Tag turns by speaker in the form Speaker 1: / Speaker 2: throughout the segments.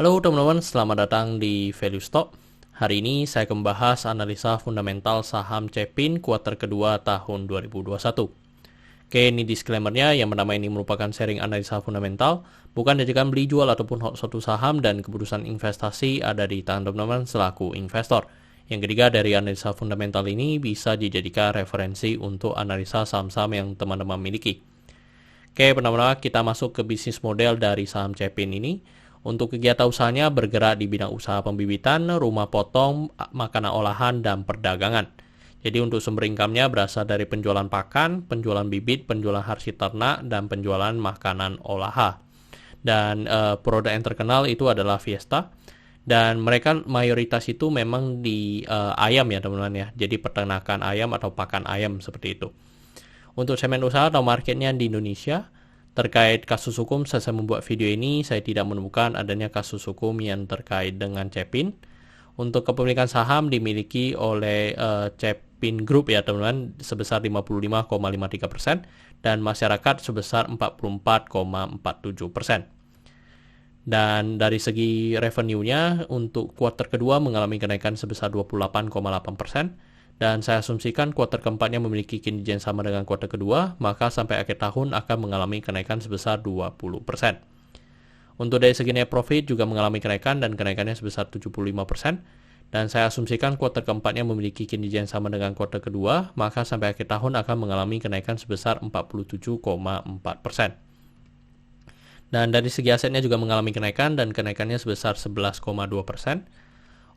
Speaker 1: Halo teman-teman, selamat datang di Value Stock. Hari ini saya akan membahas analisa fundamental saham Cepin kuartal kedua tahun 2021. Oke, ini disclaimer-nya, yang pertama ini merupakan sharing analisa fundamental, bukan diajarkan beli jual ataupun hold suatu saham, dan keputusan investasi ada di tangan teman-teman selaku investor. Yang ketiga, dari analisa fundamental ini bisa dijadikan referensi untuk analisa saham-saham yang teman-teman miliki. Oke, pertama-tama kita masuk ke bisnis model dari saham Cepin ini. Untuk kegiatan usahanya bergerak di bidang usaha pembibitan, rumah potong, makanan olahan, dan perdagangan. Jadi untuk sumber income-nya berasal dari penjualan pakan, penjualan bibit, penjualan hasil ternak, dan penjualan makanan olahan. Dan produk yang terkenal itu adalah Fiesta. Dan mereka mayoritas itu memang di ayam ya teman-teman ya. Jadi peternakan ayam atau pakan ayam seperti itu. Untuk segmen usaha atau marketnya di Indonesia, terkait kasus hukum, saya membuat video ini, saya tidak menemukan adanya kasus hukum yang terkait dengan Cepin. Untuk kepemilikan saham dimiliki oleh Cepin Group ya teman-teman, sebesar 55,53% dan masyarakat sebesar 44,47%. Dan dari segi revenue-nya untuk kuartal kedua mengalami kenaikan sebesar 28,8%. Dan saya asumsikan kuartal keempatnya memiliki kinerja yang sama dengan kuartal kedua, maka sampai akhir tahun akan mengalami kenaikan sebesar 20%. Untuk dari segi net profit juga mengalami kenaikan dan kenaikannya sebesar 75%. Dan saya asumsikan kuartal keempatnya memiliki kinerja yang sama dengan kuartal kedua, maka sampai akhir tahun akan mengalami kenaikan sebesar 47,4%. Dan dari segi asetnya juga mengalami kenaikan dan kenaikannya sebesar 11,2%.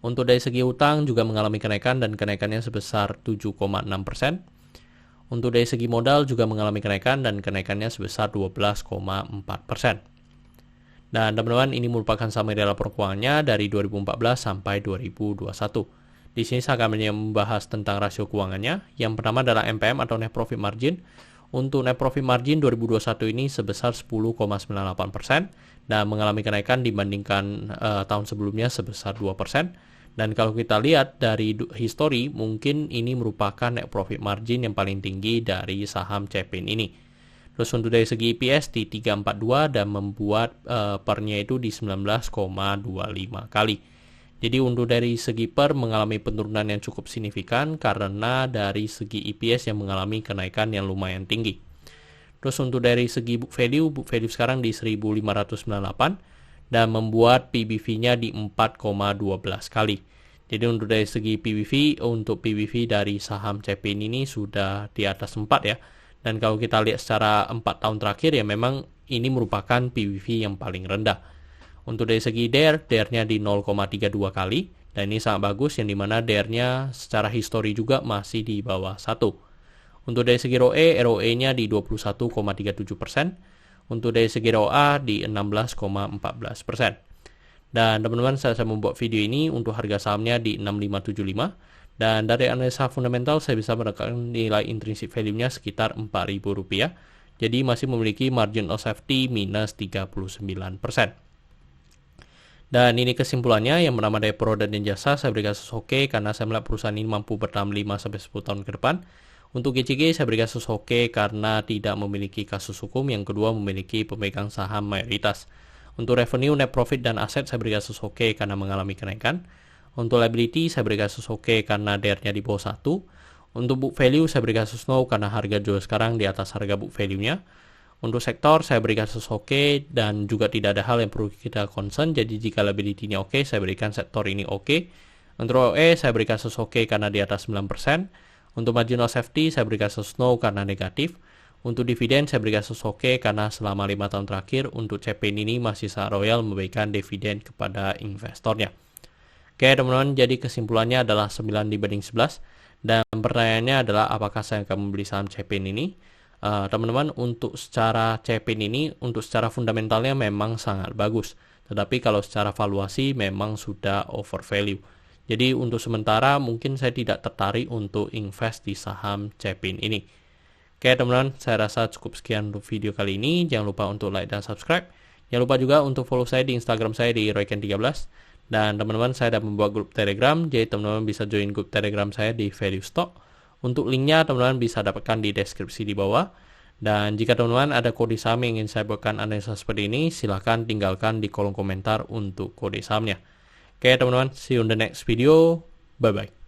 Speaker 1: Untuk dari segi utang juga mengalami kenaikan dan kenaikannya sebesar 7,6%. Untuk dari segi modal juga mengalami kenaikan dan kenaikannya sebesar 12,4%. Dan teman-teman, ini merupakan summary laporan keuangannya dari 2014 sampai 2021. Di sini saya akan membahas tentang rasio keuangannya. Yang pertama adalah NPM atau net profit margin. Untuk net profit margin 2021 ini sebesar 10,98% dan mengalami kenaikan dibandingkan tahun sebelumnya sebesar 2%. Dan kalau kita lihat dari history, mungkin ini merupakan net profit margin yang paling tinggi dari saham Cepin ini. Terus untuk dari segi EPS di 342 dan membuat pernya itu di 19,25 kali. Jadi untuk dari segi per mengalami penurunan yang cukup signifikan karena dari segi EPS yang mengalami kenaikan yang lumayan tinggi. Terus untuk dari segi book value sekarang di 1598 dan membuat PBV-nya di 4,12 kali. Jadi untuk dari segi untuk PBV dari saham Cepin ini sudah di atas 4 ya. Dan kalau kita lihat secara 4 tahun terakhir ya memang ini merupakan PBV yang paling rendah. Untuk dari segi DER-nya di 0,32 kali. Dan ini sangat bagus yang dimana DER-nya secara histori juga masih di bawah 1. Untuk dari segi ROE-nya di 21,37%. Untuk dari segi ROA di 16,14%. Dan teman-teman, saya membuat video ini untuk harga sahamnya di 6575. Dan dari analisa fundamental saya bisa mendapatkan nilai intrinsic value-nya sekitar Rp4.000. Jadi masih memiliki margin of safety minus 39%. Dan ini kesimpulannya, yang pertama dari produk dan jasa saya berikan oke karena saya melihat perusahaan ini mampu bertahan 5-10 tahun ke depan. Untuk GCG saya berikan oke karena tidak memiliki kasus hukum. Yang kedua memiliki pemegang saham mayoritas. Untuk revenue, net profit, dan aset saya berikan oke karena mengalami kenaikan. Untuk liability saya berikan oke karena DER-nya di bawah 1. Untuk book value saya berikan no karena harga jual sekarang di atas harga book value-nya. Untuk sektor saya berikan oke dan juga tidak ada hal yang perlu kita concern. Jadi jika liability-nya oke, saya berikan sektor ini oke. Untuk ROE saya berikan oke karena di atas 9%. Untuk margin of safety saya berikan no karena negatif. Untuk dividen saya berikan oke karena selama 5 tahun terakhir untuk Cepin ini masih sangat royal memberikan dividen kepada investornya. Oke teman-teman, jadi kesimpulannya adalah 9/11. Dan pertanyaannya adalah apakah saya akan membeli saham Cepin ini? Teman-teman, untuk secara Cepin ini, untuk secara fundamentalnya memang sangat bagus. Tetapi kalau secara valuasi memang sudah overvalue. Jadi untuk sementara mungkin saya tidak tertarik untuk invest di saham Cepin ini. Oke teman-teman, saya rasa cukup sekian untuk video kali ini. Jangan lupa untuk like dan subscribe. Jangan lupa juga untuk follow saya di Instagram saya di royken13. Dan teman-teman, saya sudah membuat grup Telegram. Jadi teman-teman bisa join grup Telegram saya di Value Stock. Untuk linknya teman-teman bisa dapatkan di deskripsi di bawah. Dan jika teman-teman ada kode saham yang ingin saya buatkan analisa seperti ini, silahkan tinggalkan di kolom komentar untuk kode sahamnya. Oke teman-teman, see you on the next video. Bye-bye.